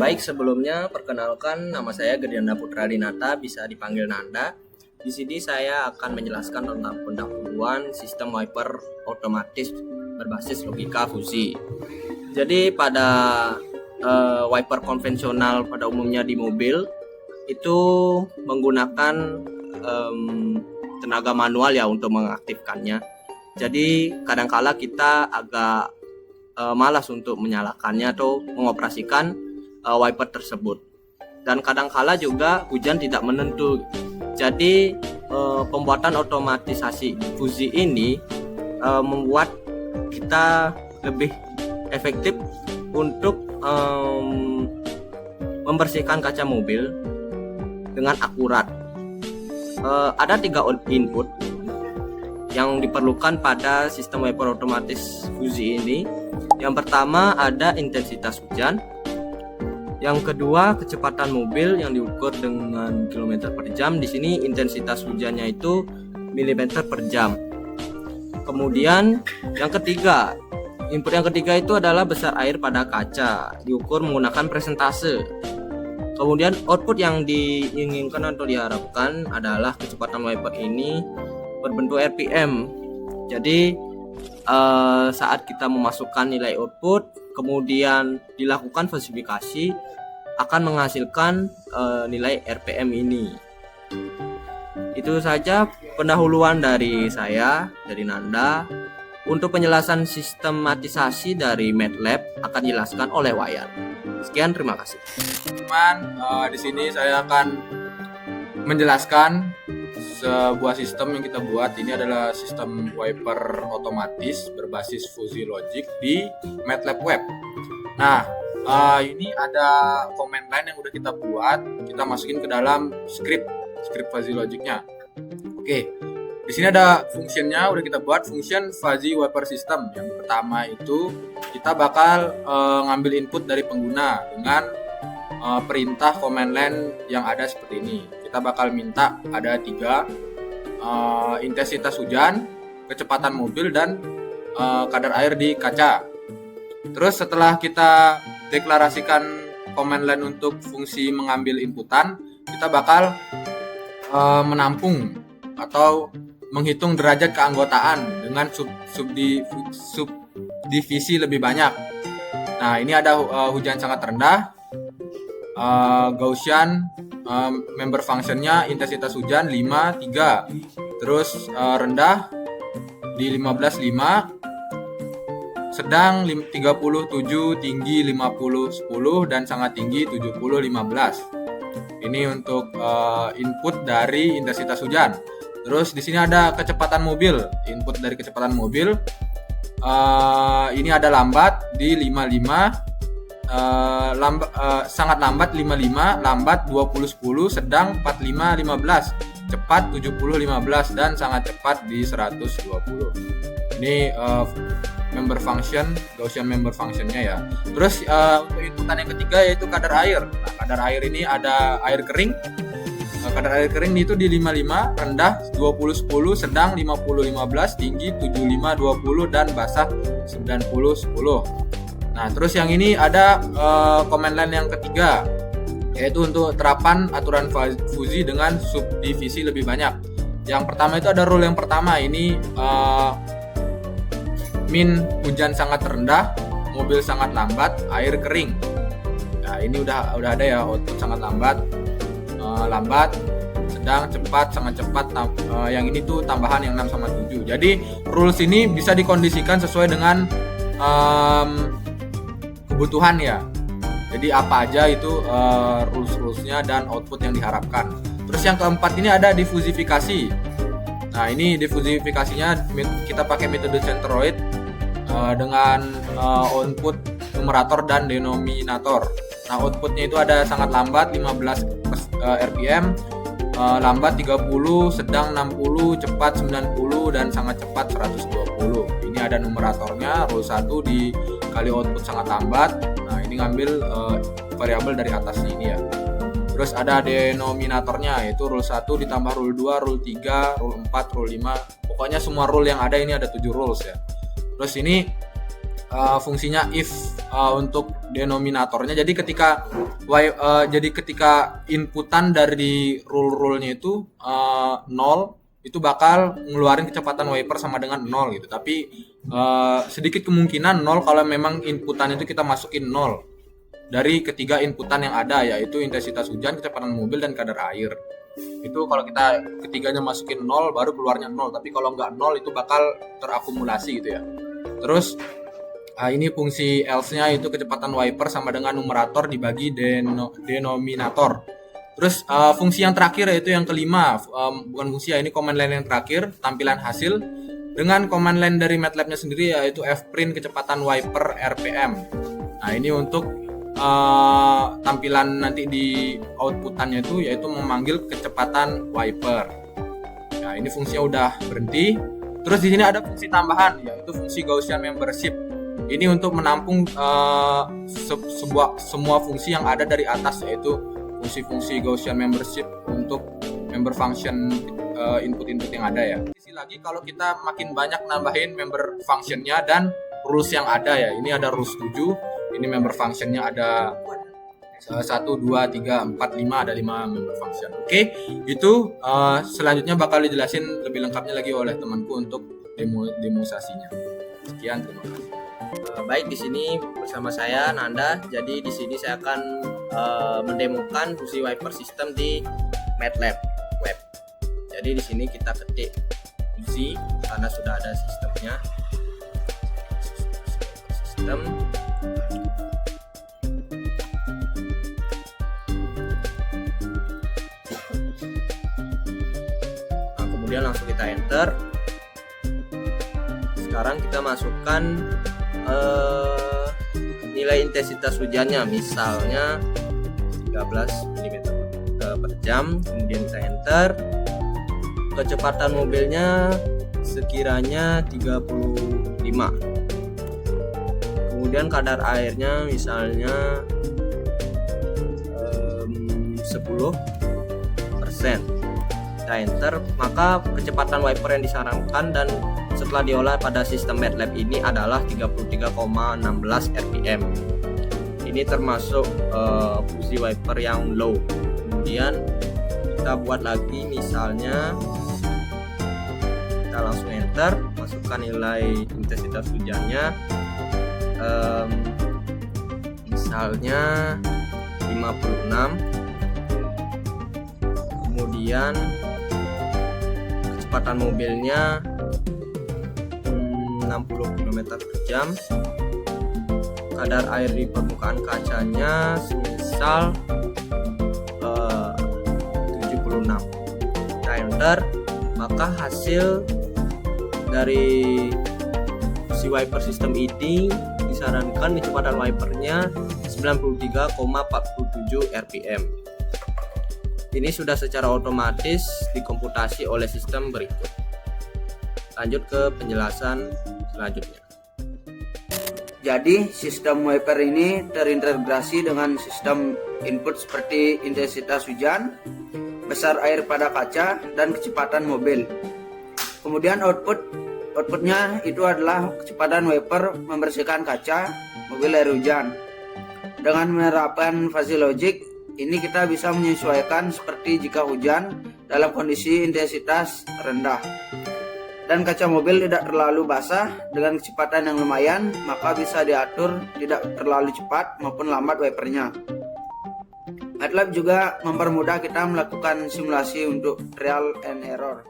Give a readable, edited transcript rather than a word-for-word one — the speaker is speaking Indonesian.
Baik, sebelumnya perkenalkan nama saya Gedianda Putra Dinata, bisa dipanggil Nanda. Di sini saya akan menjelaskan tentang pendahuluan sistem wiper otomatis berbasis logika fusi. Jadi pada wiper konvensional pada umumnya di mobil itu menggunakan tenaga manual ya untuk mengaktifkannya. Jadi kadangkala kita agak malas untuk menyalakannya atau mengoperasikan wiper tersebut. Dan kadangkala juga hujan tidak menentu. Jadi pembuatan otomatisasi fusi ini membuat kita lebih efektif untuk membersihkan kaca mobil dengan akurat. Ada 3 input yang diperlukan pada sistem wiper otomatis fusi ini. Yang pertama ada intensitas hujan. Yang kedua kecepatan mobil yang diukur dengan kilometer per jam. Di sini intensitas hujannya itu milimeter per jam. Kemudian yang ketiga, input yang ketiga itu adalah besar air pada kaca, diukur menggunakan persentase. Kemudian output yang diinginkan atau diharapkan adalah kecepatan wiper ini berbentuk RPM. Jadi saat kita memasukkan nilai output, kemudian dilakukan falsifikasi, akan menghasilkan nilai RPM ini. Itu saja pendahuluan dari saya, dari Nanda. Untuk penjelasan sistematisasi dari MATLAB akan dijelaskan oleh Wayan. Sekian, terima kasih. Di sini saya akan menjelaskan sebuah sistem yang kita buat. Ini adalah sistem wiper otomatis berbasis fuzzy logic di MATLAB Web. Nah, ini ada command line yang udah kita buat, kita masukin ke dalam script fuzzy logicnya. Oke, di sini ada functionnya udah kita buat, function fuzzy wiper system. Yang pertama itu kita bakal ngambil input dari pengguna dengan perintah command line yang ada seperti ini. Kita bakal minta ada 3 intensitas hujan, kecepatan mobil, dan kadar air di kaca. Terus setelah kita deklarasikan command line untuk fungsi mengambil inputan, kita bakal menampung atau menghitung derajat keanggotaan dengan subdivisi lebih banyak. Nah, ini ada hujan sangat rendah, Gaussian, member functionnya intensitas hujan 5,3, terus rendah di 15,5, sedang 37, tinggi 50, 10, dan sangat tinggi 70, 15. Ini untuk input dari intensitas hujan. Terus di sini ada kecepatan mobil, input dari kecepatan mobil. Ini ada lambat di 55, sangat lambat 55, lambat 20, 10, sedang 45, 15, cepat 70, 15, dan sangat cepat di 120. Ini member function, Gaussian member functionnya ya. Terus untuk inputan yang ketiga yaitu kadar air. Nah, kadar air ini ada air kering. Kadar air kering itu di 55, rendah 20, 10, sedang 50, 15, tinggi 75, 20, dan basah 90, 10. Nah, terus yang ini ada command line yang ketiga, yaitu untuk terapan aturan fuzi dengan subdivisi lebih banyak. Yang pertama itu ada rule yang pertama, ini min hujan sangat rendah, mobil sangat lambat, air kering. Nah, ini udah ada ya, output sangat lambat, lambat, sedang, cepat, sangat cepat. Yang ini tuh tambahan yang 6 sama 7. Jadi rules ini bisa dikondisikan sesuai dengan kebutuhan ya. Jadi apa aja itu rules-rulesnya dan output yang diharapkan. Terus yang keempat ini ada diffusifikasi. Nah, ini diffusifikasinya kita pakai metode centroid dengan output numerator dan denominator. Nah, outputnya itu ada sangat lambat 15 RPM, lambat 30, sedang 60, cepat 90, dan sangat cepat 120. Ini ada numeratornya, rule 1 dikali output sangat lambat. Nah, ini ngambil variabel dari atas ini ya. Terus ada denominatornya, yaitu rule 1 ditambah rule 2, rule 3, rule 4, rule 5. Pokoknya semua rule yang ada ini ada 7 rules ya. Terus ini fungsinya if untuk denominatornya. Jadi ketika inputan dari rule-nya itu 0, itu bakal ngeluarin kecepatan wiper sama dengan 0 gitu. Tapi sedikit kemungkinan 0 kalau memang inputan itu kita masukin 0 dari ketiga inputan yang ada, yaitu intensitas hujan, kecepatan mobil, dan kadar air. Itu kalau kita ketiganya masukin 0 baru keluarnya 0, tapi kalau nggak 0 itu bakal terakumulasi gitu ya. Terus ini fungsi else-nya itu kecepatan wiper sama dengan numerator dibagi denominator. Terus fungsi yang terakhir yaitu yang kelima, bukan fungsi ya, ini command line yang terakhir, tampilan hasil dengan command line dari MATLAB-nya sendiri yaitu fprint kecepatan wiper RPM. Nah, ini untuk tampilan nanti di outputannya itu yaitu memanggil kecepatan wiper. Nah, ini fungsinya udah berhenti. Terus di sini ada fungsi tambahan yaitu fungsi Gaussian membership. Ini untuk menampung semua fungsi yang ada dari atas, yaitu fungsi-fungsi Gaussian membership untuk member function input-input yang ada ya. Sisi lagi kalau kita makin banyak nambahin member functionnya dan rules yang ada ya. Ini ada rules 7. Ini member functionnya ada 1, 2, 3, 4, 5, ada 5 member function. Oke, itu selanjutnya bakal dijelasin lebih lengkapnya lagi oleh temanku untuk demonstrasinya. Sekian, terima kasih. Baik, di sini bersama saya Nanda. Jadi di sini saya akan mendemokan fungsi wiper system di MATLAB web. Jadi di sini kita ketik fungsi karena sudah ada sistemnya. Sistem. Nah, kemudian langsung kita enter. Sekarang kita masukkan nilai intensitas hujannya, misalnya 13 mm per jam. Kemudian kita enter. Kecepatan mobilnya sekiranya 35. Kemudian kadar airnya misalnya 10%. Kita enter, maka kecepatan wiper yang disarankan dan setelah diolah pada sistem MATLAB ini adalah 33,16 rpm. Ini termasuk fungsi wiper yang low. Kemudian kita buat lagi, misalnya kita langsung enter, masukkan nilai intensitas hujannya, misalnya 56. Kemudian kecepatan mobilnya 60 km per jam. Kadar air di permukaan kacanya semisal 76. Kita enter, maka hasil dari si wiper system ini disarankan kecepatan wipernya 93,47 rpm. Ini sudah secara otomatis dikomputasi oleh sistem berikut. Lanjut ke penjelasan selanjutnya. Jadi sistem wiper ini terintegrasi dengan sistem input seperti intensitas hujan, besar air pada kaca, dan kecepatan mobil. Kemudian outputnya itu adalah kecepatan wiper membersihkan kaca mobil air hujan. Dengan menerapkan fuzzy logic, ini kita bisa menyesuaikan seperti jika hujan dalam kondisi intensitas rendah dan kaca mobil tidak terlalu basah dengan kecepatan yang lumayan, maka bisa diatur tidak terlalu cepat maupun lambat wipernya. MATLAB juga mempermudah kita melakukan simulasi untuk trial and error.